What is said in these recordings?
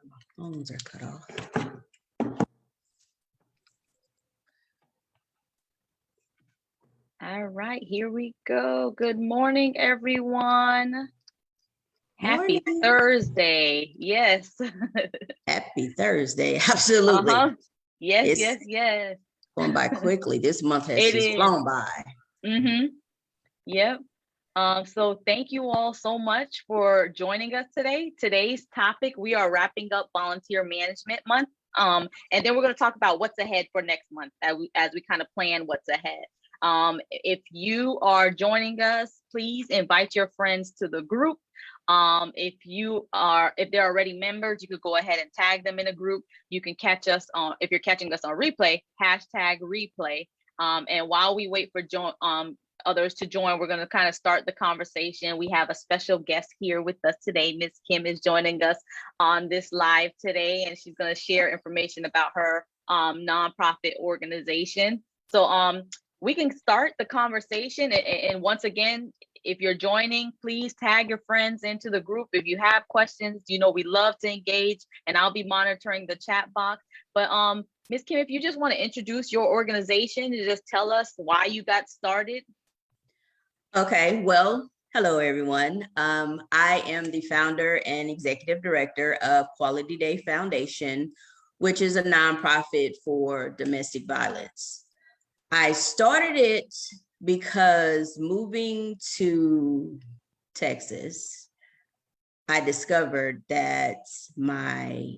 My phones are cut off. All right, here we go. Good morning, everyone. Happy Thursday. Yes. Happy Thursday. Absolutely. Yes. Going by quickly. This month has just flown by. Yep. So thank you all so much for joining us today. Today's topic, we are wrapping up Volunteer Management Month. And then we're going to talk about what's ahead for next month as we kind of plan what's ahead. If you are joining us, please invite your friends to the group. If they're already members, you could go ahead and tag them in a group. You can catch us on, if you're catching us on replay, #replay. And while we wait for others to join, we're going to kind of start the conversation. We have a special guest here with us today. Ms. Kim is joining us on this live today, and she's going to share information about her nonprofit organization. So we can start the conversation. And once again, if you're joining, please tag your friends into the group. If you have questions, we love to engage, and I'll be monitoring the chat box. But Ms. Kim, if you just want to introduce your organization and just tell us why you got started. Okay, well, hello, everyone. I am the founder and executive director of Quality Day Foundation, which is a nonprofit for domestic violence. I started it because moving to Texas, I discovered that my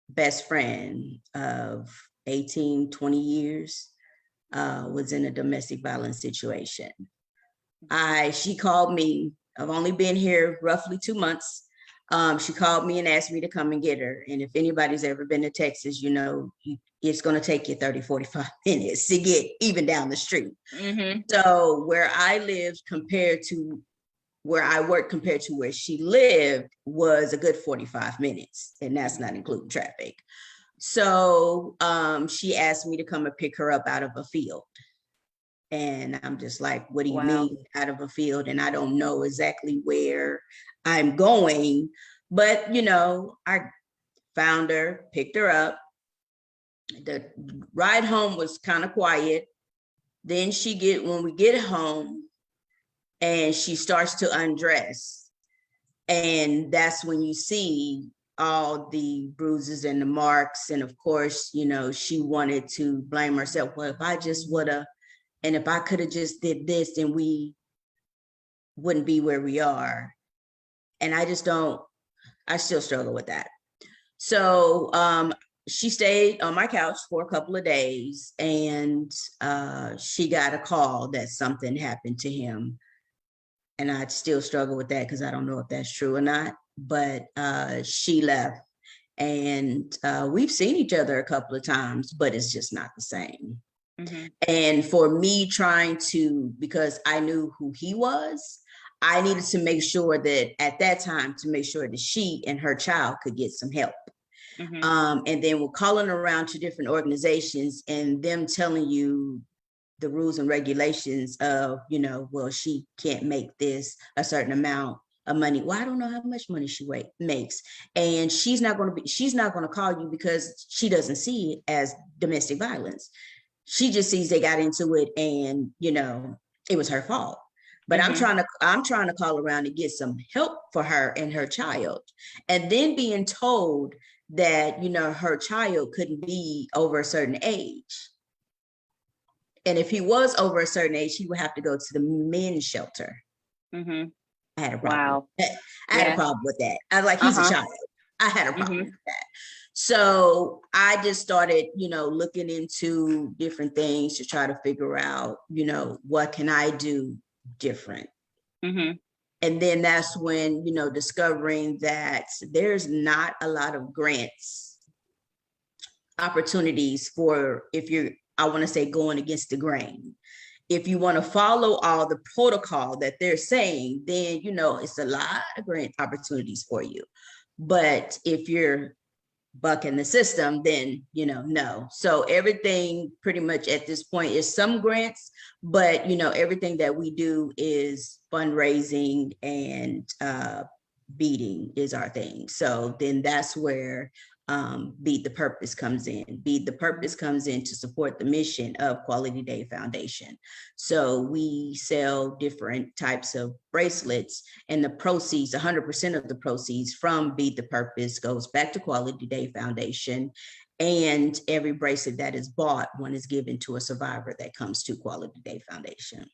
best friend of 18, 20 years was in a domestic violence situation. She called me. I've only been here roughly 2 months. She called me and asked me to come and get her. And if anybody's ever been to Texas, it's going to take you 30, 45 minutes to get even down the street. So where I lived compared to where I worked compared to where she lived was a good 45 minutes. And that's not including traffic. So she asked me to come and pick her up out of a field. And I'm just like, what do you mean out of a field? And I don't know exactly where I'm going. But, I found her, picked her up. The ride home was kind of quiet. Then when we get home, and she starts to undress. And that's when you see all the bruises and the marks. And of course, she wanted to blame herself. Well, if I just would have, and if I could have just did this, then we wouldn't be where we are. And I still struggle with that. So she stayed on my couch for a couple of days, and she got a call that something happened to him. And I still struggle with that because I don't know if that's true or not, but she left. And we've seen each other a couple of times, but it's just not the same. And for me because I knew who he was, I needed to make sure that at that time that she and her child could get some help. And then we're calling around to different organizations and them telling you the rules and regulations of, well, she can't make this a certain amount of money. Well, I don't know how much money she makes. And she's not going to call you because she doesn't see it as domestic violence. She just sees they got into it and, it was her fault. But I'm trying to call around to get some help for her and her child. And then being told that, her child couldn't be over a certain age. And if he was over a certain age, he would have to go to the men's shelter. I had a problem. I had a problem with that. I was like, he's a child. I had a problem with that. So I just started, looking into different things to try to figure out, what can I do different? And then that's when, discovering that there's not a lot of grants opportunities for I want to say going against the grain. If you want to follow all the protocol that they're saying, then, it's a lot of grant opportunities for you. But if you're bucking the system, then, no. So everything pretty much at this point is some grants, but, everything that we do is fundraising and beading is our thing. So then that's where Bead the Purpose comes in. Bead the Purpose comes in to support the mission of Quality Day Foundation. So we sell different types of bracelets, and the proceeds, 100% of the proceeds from Bead the Purpose goes back to Quality Day Foundation. And every bracelet that is bought, one is given to a survivor that comes to Quality Day Foundation.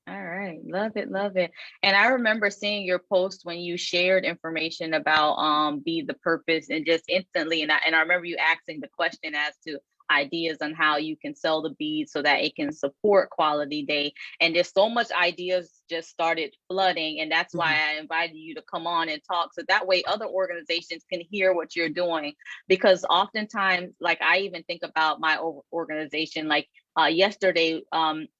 All right, love it, love it. And I remember seeing your post when you shared information about Be the Purpose, and just instantly, and I remember you asking the question as to ideas on how you can sell the beads so that it can support Quality Day. And there's so much ideas just started flooding, and that's why I invited you to come on and talk, so that way other organizations can hear what you're doing. Because oftentimes, like I even think about my organization, like yesterday,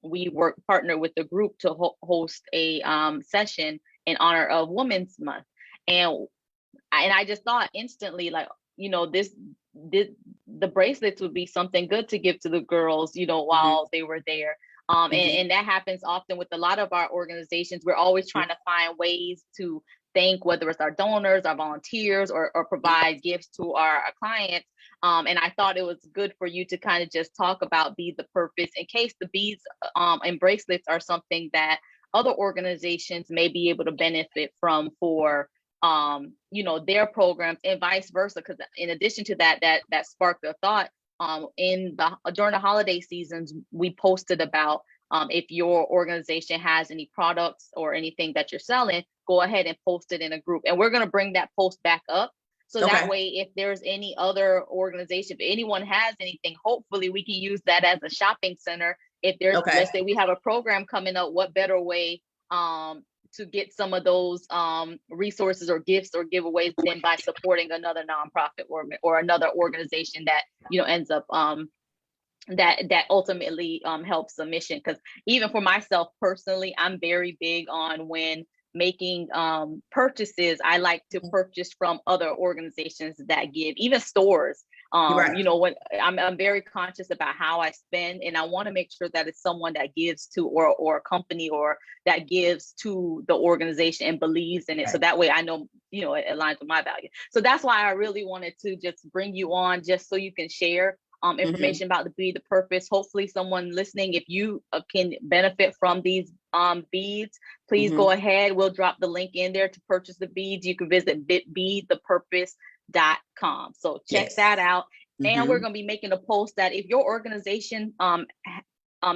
we partnered with the group to host a session in honor of Women's Month, and I just thought instantly, like, you know, the bracelets would be something good to give to the girls, you know, while they were there. And that happens often with a lot of our organizations. We're always trying to find ways to thank, whether it's our donors, our volunteers, or provide gifts to our clients. And I thought it was good for you to kind of just talk about Be the Purpose, in case the beads and bracelets are something that other organizations may be able to benefit from for you know, their programs, and vice versa. Because in addition to that sparked a thought. During the holiday seasons, we posted about if your organization has any products or anything that you're selling, go ahead and post it in a group. And we're going to bring that post back up. So that way, if there's any other organization, if anyone has anything, hopefully we can use that as a shopping center. If there's, let's say we have a program coming up, what better way to get some of those resources or gifts or giveaways than by supporting another nonprofit or another organization that, you know, ends up that ultimately helps the mission. Because even for myself personally, I'm very big on, when making purchases, I like to purchase from other organizations that give, even stores. You know, when I'm very conscious about how I spend, and I want to make sure that it's someone that gives to, or a company, or that gives to the organization and believes in it. So that way I know, you know, it aligns with my value. So that's why I really wanted to just bring you on, just so you can share information about the Be the Purpose. Hopefully someone listening, if you can benefit from these beads, please go ahead. We'll drop the link in there to purchase the beads. You can visit beadthepurpose.com. So check that out. And we're going to be making a post that if your organization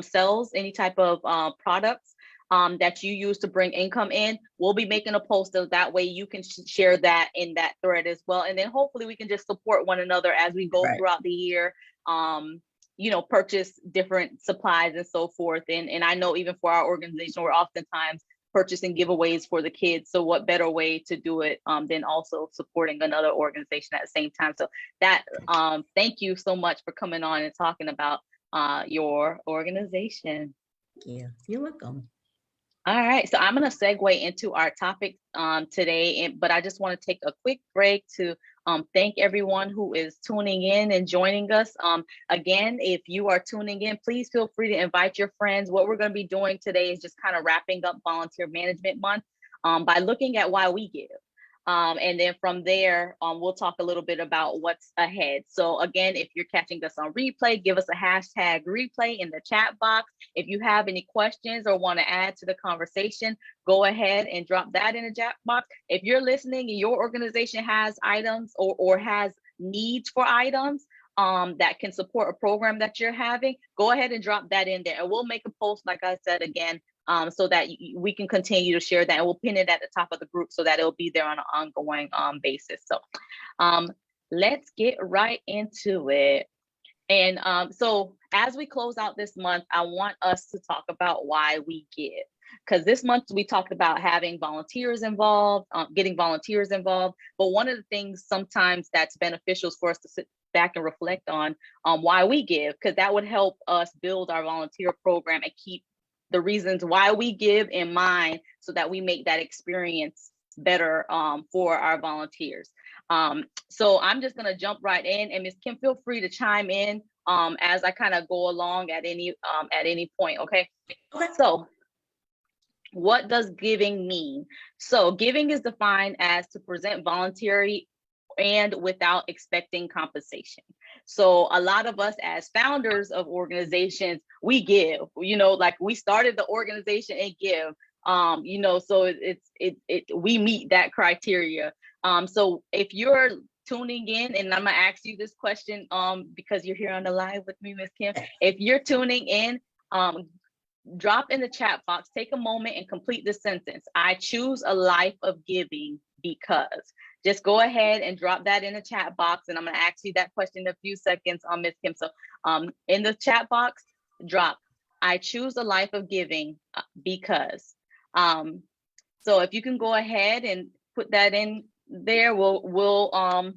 sells any type of products that you use to bring income in, we'll be making a post, so that way you can share that in that thread as well. And then hopefully we can just support one another as we go throughout the year, you know, purchase different supplies and so forth. And I know even for our organization, we're oftentimes purchasing giveaways for the kids. So what better way to do it than also supporting another organization at the same time. So that, thank you so much for coming on and talking about your organization. Yeah, you're welcome. All right, so I'm going to segue into our topic today, but I just want to take a quick break to thank everyone who is tuning in and joining us. Again, if you are tuning in, please feel free to invite your friends. What we're going to be doing today is just kind of wrapping up Volunteer Management Month by looking at why we give. And then from there, we'll talk a little bit about what's ahead. So again, if you're catching us on replay, give us a hashtag replay in the chat box. If you have any questions or want to add to the conversation, go ahead and drop that in the chat box. If you're listening and your organization has items or has needs for items that can support a program that you're having, go ahead and drop that in there. And we'll make a post, like I said, again, so that we can continue to share that, and we'll pin it at the top of the group so that it'll be there on an ongoing basis. So let's get right into it. And so as we close out this month, I want us to talk about why we give. Because this month we talked about having volunteers involved, getting volunteers involved. But one of the things sometimes that's beneficial is for us to sit back and reflect on why we give, because that would help us build our volunteer program and keep the reasons why we give in mind, so that we make that experience better for our volunteers. So I'm just going to jump right in, and Ms. Kim, feel free to chime in as I kind of go along at any point. Okay. So What does giving mean? So giving is defined as to present voluntary and without expecting compensation. So a lot of us as founders of organizations, we give, like we started the organization and give, so we meet that criteria. So if you're tuning in, and I'm gonna ask you this question, because you're here on the live with me, Ms. Kim, if you're tuning in, drop in the chat box, take a moment and complete the sentence. I choose a life of giving because. Just go ahead and drop that in the chat box. And I'm going to ask you that question in a few seconds, Ms. Kim. So in the chat box, drop, I choose a life of giving because. So if you can go ahead and put that in there, we'll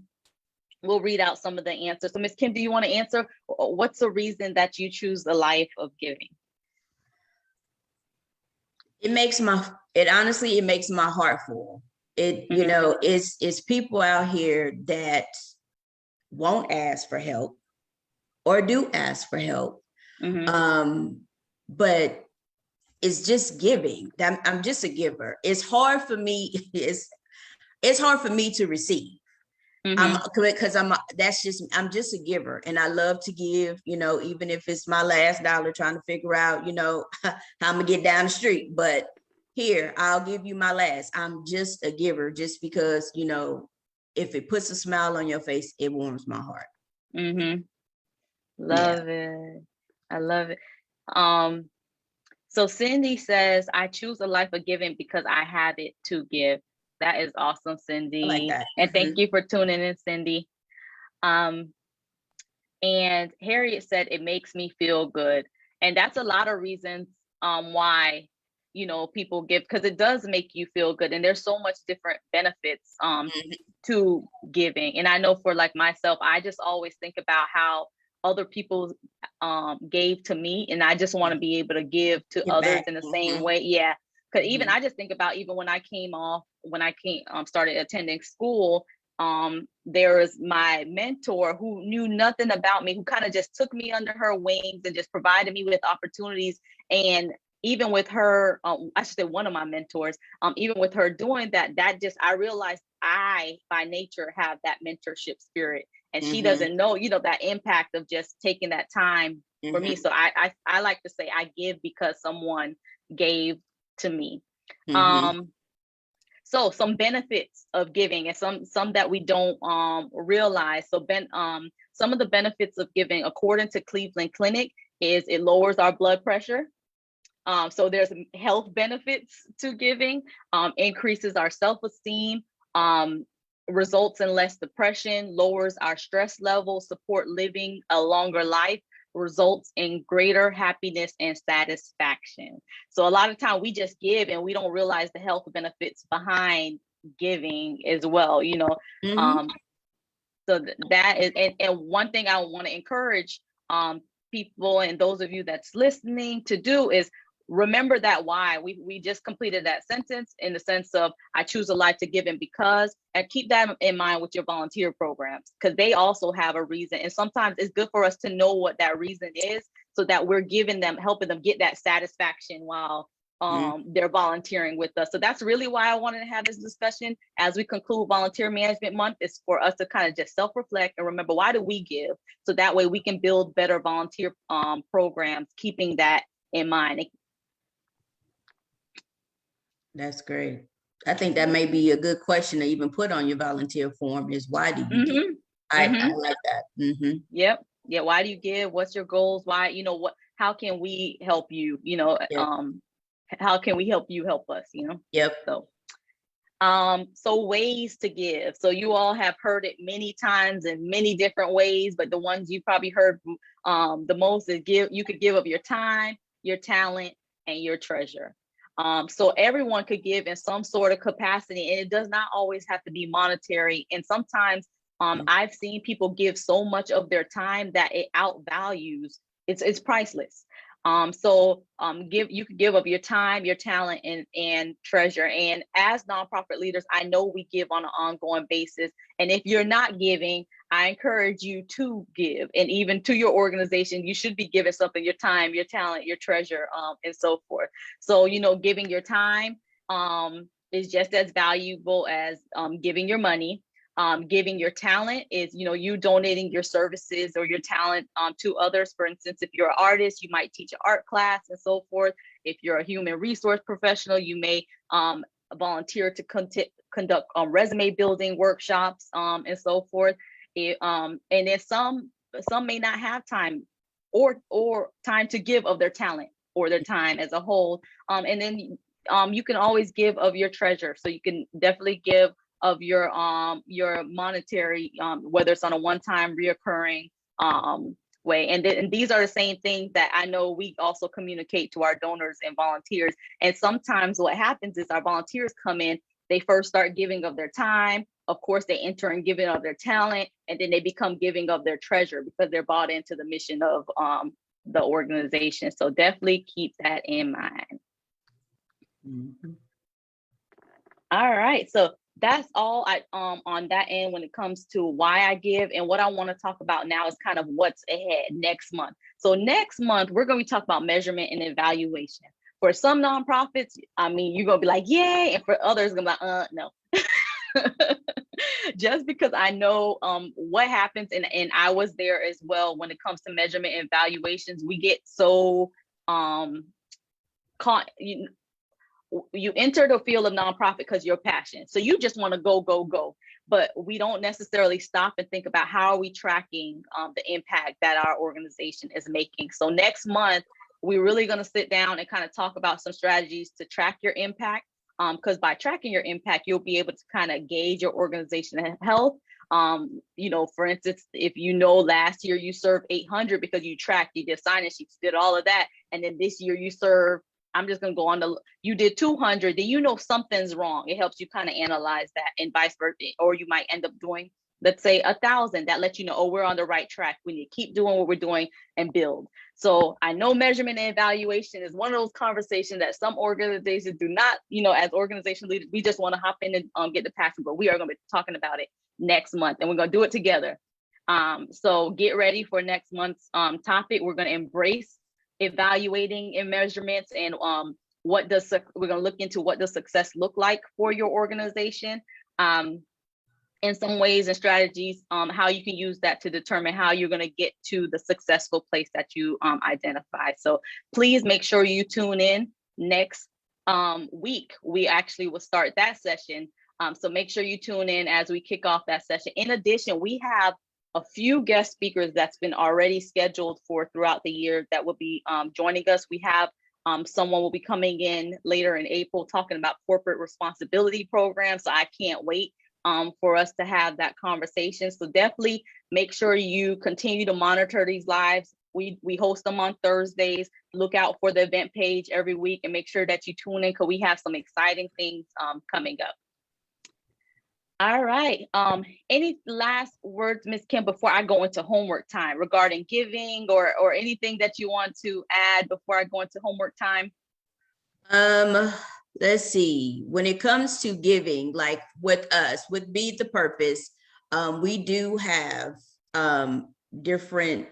read out some of the answers. So Ms. Kim, do you want to answer? What's the reason that you choose the life of giving? It makes my heart full. It's people out here that won't ask for help or do ask for help. But it's just giving. I'm just a giver. It's hard for me. It's hard for me to receive. Because I'm just a giver, and I love to give, even if it's my last dollar, trying to figure out, how I'm gonna get down the street. But here, I'll give you my last. I'm just a giver, just because, if it puts a smile on your face, it warms my heart. Love it. I love it. So Cindy says, I choose a life of giving because I have it to give. That is awesome, Cindy. I like that. And thank you for tuning in, Cindy. And Harriet said, it makes me feel good. And that's a lot of reasons why, people give, because it does make you feel good. And there's so much different benefits to giving. And I know for like myself, I just always think about how other people gave to me. And I just want to be able to give to others in the same way. Yeah. Because even I just think about, even when I started attending school, there was my mentor who knew nothing about me, who kind of just took me under her wings and just provided me with opportunities. And even with her, I should say one of my mentors, even with her doing that, I realized I, by nature, have that mentorship spirit. And she doesn't know, that impact of just taking that time for me. So I like to say I give because someone gave to me. So some benefits of giving, and some that we don't realize. So some of the benefits of giving, according to Cleveland Clinic, is it lowers our blood pressure. So there's health benefits to giving, increases our self-esteem, results in less depression, lowers our stress levels, support living a longer life, results in greater happiness and satisfaction. So a lot of time we just give and we don't realize the health benefits behind giving as well, so that is, and one thing I want to encourage people and those of you that's listening to do is remember that why. We just completed that sentence in the sense of I choose a life to give, and because, and keep that in mind with your volunteer programs, because they also have a reason. And sometimes it's good for us to know what that reason is, so that we're helping them get that satisfaction while they're volunteering with us. So that's really why I wanted to have this discussion as we conclude Volunteer Management Month, is for us to kind of just self-reflect and remember, why do we give? So that way we can build better volunteer programs, keeping that in mind. That's great. I think that may be a good question to even put on your volunteer form, is why do you give? I like that. Yep. Yeah. Why do you give? What's your goals? Why, how can we help you? How can we help you help us? Yep. So ways to give. So you all have heard it many times in many different ways, but the ones you probably heard the most is you could give of your time, your talent, and your treasure. So everyone could give in some sort of capacity, and it does not always have to be monetary. And sometimes I've seen people give so much of their time that it outvalues, it's priceless. You could give of your time, your talent, and treasure. And as nonprofit leaders, I know we give on an ongoing basis. And if you're not giving, I encourage you to give. And even to your organization, you should be giving something, your time, your talent, your treasure, and so forth. So, giving your time is just as valuable as giving your money. Giving your talent is, you donating your services or your talent to others. For instance, if you're an artist, you might teach an art class and so forth. If you're a human resource professional, you may volunteer to conduct resume building workshops and so forth. And then some may not have time or time to give of their talent or their time as a whole. And then you can always give of your treasure. So you can definitely give of your monetary, whether it's on a one-time reoccurring way. And these are the same things that I know we also communicate to our donors and volunteers. And sometimes what happens is our volunteers come in, they first start giving of their time. Of course, they enter in giving of their talent, and then they become giving of their treasure because they're bought into the mission of the organization. So definitely keep that in mind. Mm-hmm. All right, so that's all on that end when it comes to why I give. And what I want to talk about now is kind of what's ahead next month. So next month, we're going to be talking about measurement and evaluation. For some nonprofits, I mean, you're going to be like, yay. And for others, going to be like, no. Just because I know what happens, and I was there as well when it comes to measurement and evaluations, we get so caught. You enter the field of nonprofit because you're passionate. So you just want to go. But we don't necessarily stop and think about how are we tracking the impact that our organization is making. So next month, we're really going to sit down and kind of talk about some strategies to track your impact. Because by tracking your impact, you'll be able to kind of gauge your organizational health. For instance, if last year you served 800 because you tracked, you did sign-in sheets, did all of that. And then this year you serve, I'm just going to go on you did 200, then something's wrong. It helps you kind of analyze that, and vice versa. Or you might end up doing, let's say, 1,000. That lets you know, oh, we're on the right track. We need to keep doing what we're doing and build. So I know measurement and evaluation is one of those conversations that some organizations do not, as organization leaders, we just want to hop in and get the passion, but we are going to be talking about it next month, and we're going to do it together. So get ready for next month's topic. We're going to embrace evaluating and measurements, and we're going to look into what does success look like for your organization. In some ways and strategies, how you can use that to determine how you're going to get to the successful place that you identify. So please make sure you tune in next week. We actually will start that session. So make sure you tune in as we kick off that session. In addition, we have a few guest speakers that's been already scheduled for throughout the year that will be joining us. We have someone will be coming in later in April talking about corporate responsibility programs. So I can't wait for us to have that conversation. So definitely make sure you continue to monitor these lives. We host them on Thursdays. Look out for the event page every week and make sure that you tune in because we have some exciting things coming up. All right. Any last words, Ms. Kim, before I go into homework time regarding giving or anything that you want to add before I go into homework time? Let's see. When it comes to giving, like with us, with Be the Purpose, we do have different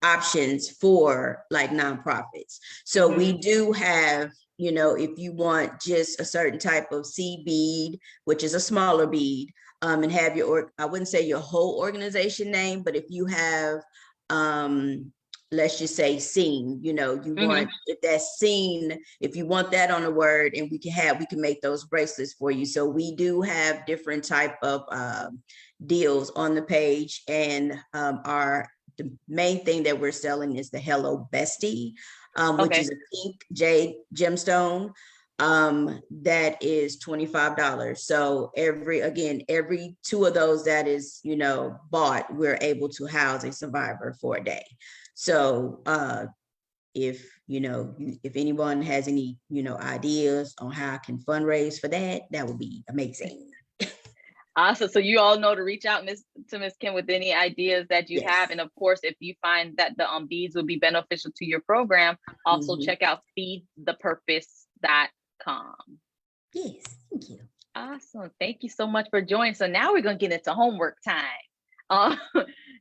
options for like nonprofits. So we do have, if you want just a certain type of seed bead, which is a smaller bead, and have I wouldn't say your whole organization name, but if you have, let's just say scene, you want, if that's scene, if you want that on a word, and we can make those bracelets for you. So we do have different type of deals on the page, and the main thing that we're selling is the Hello Bestie, which is a pink jade gemstone. That is $25. So every two of those that is, bought, we're able to house a survivor for a day. So if anyone has any, ideas on how I can fundraise for that, that would be amazing. Awesome. So you all know to reach out to Miss Kim with any ideas that you have. Yes. And of course, if you find that the beads will be beneficial to your program, also Mhm. check out feedthepurpose.com. Yes, thank you. Awesome. Thank you so much for joining. So now we're going to get into homework time. Uh,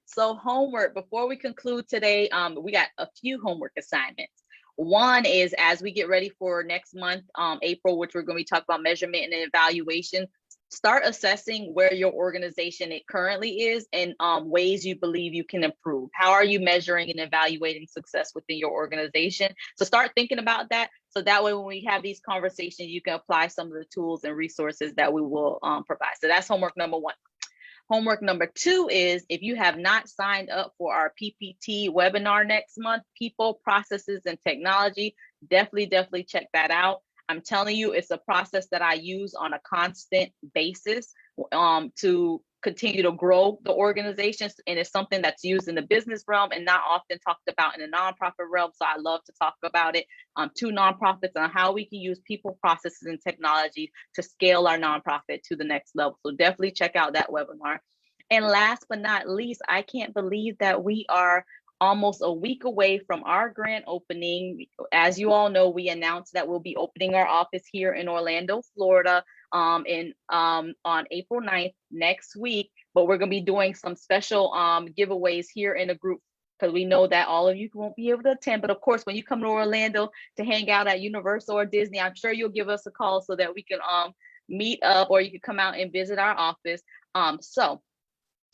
so homework, before we conclude today, we got a few homework assignments. One is, as we get ready for next month, April, which we're going to be talking about measurement and evaluation, start assessing where your organization it currently is and ways you believe you can improve. How are you measuring and evaluating success within your organization? So start thinking about that. So that way, when we have these conversations, you can apply some of the tools and resources that we will provide. So that's homework number one. Homework number two is, if you have not signed up for our PPT webinar next month, People, Processes, and Technology, definitely check that out. I'm telling you, it's a process that I use on a constant basis to continue to grow the organizations. And it's something that's used in the business realm and not often talked about in the nonprofit realm. So I love to talk about it to nonprofits on how we can use people, processes, and technology to scale our nonprofit to the next level. So definitely check out that webinar. And last but not least, I can't believe that we are almost a week away from our grand opening. As you all know, we announced that we'll be opening our office here in Orlando, Florida, on April 9th next week. But we're going to be doing some special giveaways here in the group, because we know that all of you won't be able to attend. But of course, when you come to Orlando to hang out at Universal or Disney, I'm sure you'll give us a call so that we can meet up, or you can come out and visit our office. So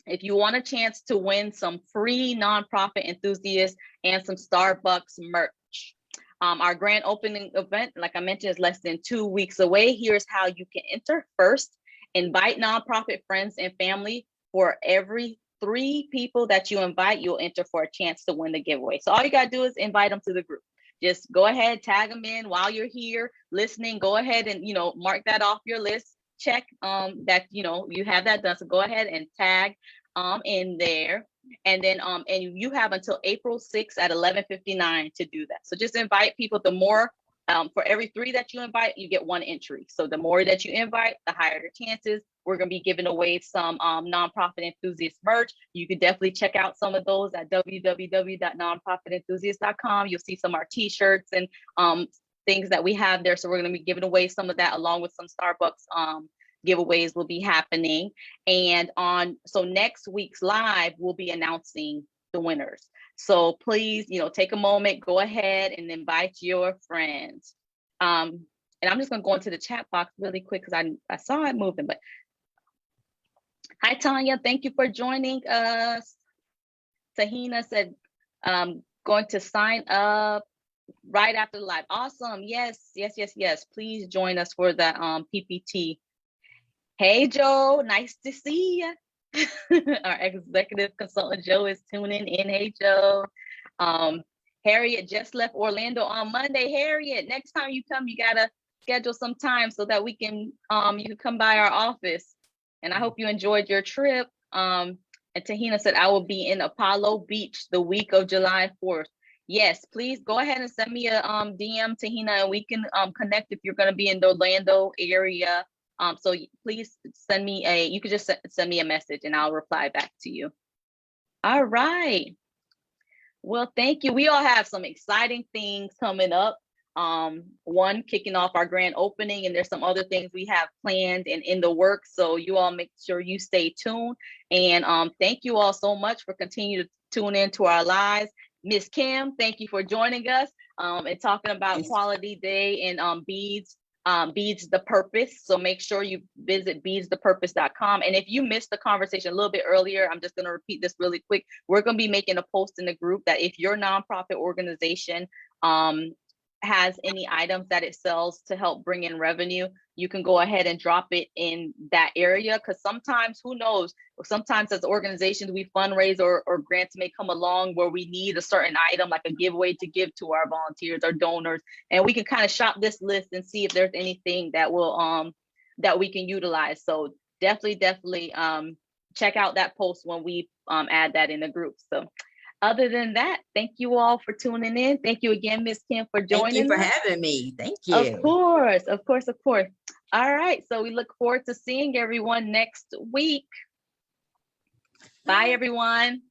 if you want a chance to win some free Nonprofit Enthusiast and some Starbucks merch, our grand opening event, like I mentioned, is less than 2 weeks away. Here's how you can enter. First, invite nonprofit friends and family. For every 3 people that you invite, you'll enter for a chance to win the giveaway. So all you got to do is invite them to the group. Just go ahead, tag them in while you're here listening. Go ahead and, mark that off your list. Check that you have that done. So go ahead and tag in there, and then and you have until April 6th at 11:59 to do that. So just invite people. The more for every 3 that you invite, you get 1 entry. So the more that you invite, the higher the chances. We're going to be giving away some Nonprofit Enthusiast merch. You can definitely check out some of those at www.nonprofitenthusiast.com. You'll see some of our t-shirts and things that we have there. So we're going to be giving away some of that, along with some Starbucks giveaways will be happening. And so next week's live, we'll be announcing the winners. So please, take a moment, go ahead and invite your friends. And I'm just going to go into the chat box really quick because I saw it moving. But hi, Tanya. Thank you for joining us. Tahina said, going to sign up right after the live. Awesome. Yes. Please join us for the PPT. Hey, Joe. Nice to see you. Our executive consultant, Joe, is tuning in. Hey, Joe. Harriet just left Orlando on Monday. Harriet, next time you come, you got to schedule some time so that we can, you can come by our office. And I hope you enjoyed your trip. And Tahina said, I will be in Apollo Beach the week of July 4th. Yes, please go ahead and send me a DM, Tahina, and we can connect if you're going to be in the Orlando area. So please send me you could just send me a message and I'll reply back to you. All right. Well, thank you. We all have some exciting things coming up. One, kicking off our grand opening, and there's some other things we have planned and in the works. So you all make sure you stay tuned. And thank you all so much for continuing to tune into our lives. Miss Kim, thank you for joining us and talking about Quality Day and beads. Beads the Purpose. So make sure you visit beadsthepurpose.com. And if you missed the conversation a little bit earlier, I'm just going to repeat this really quick. We're going to be making a post in the group that if your nonprofit organization has any items that it sells to help bring in revenue, you can go ahead and drop it in that area. Because sometimes, who knows, sometimes as organizations, we fundraise or grants may come along where we need a certain item, like a giveaway to give to our volunteers or donors. And we can kind of shop this list and see if there's anything that will that we can utilize. So definitely check out that post when we add that in the group. So other than that, thank you all for tuning in. Thank you again, Ms. Kim, for joining us. Thank you for having me. Thank you. Of course. All right. So we look forward to seeing everyone next week. Bye, everyone.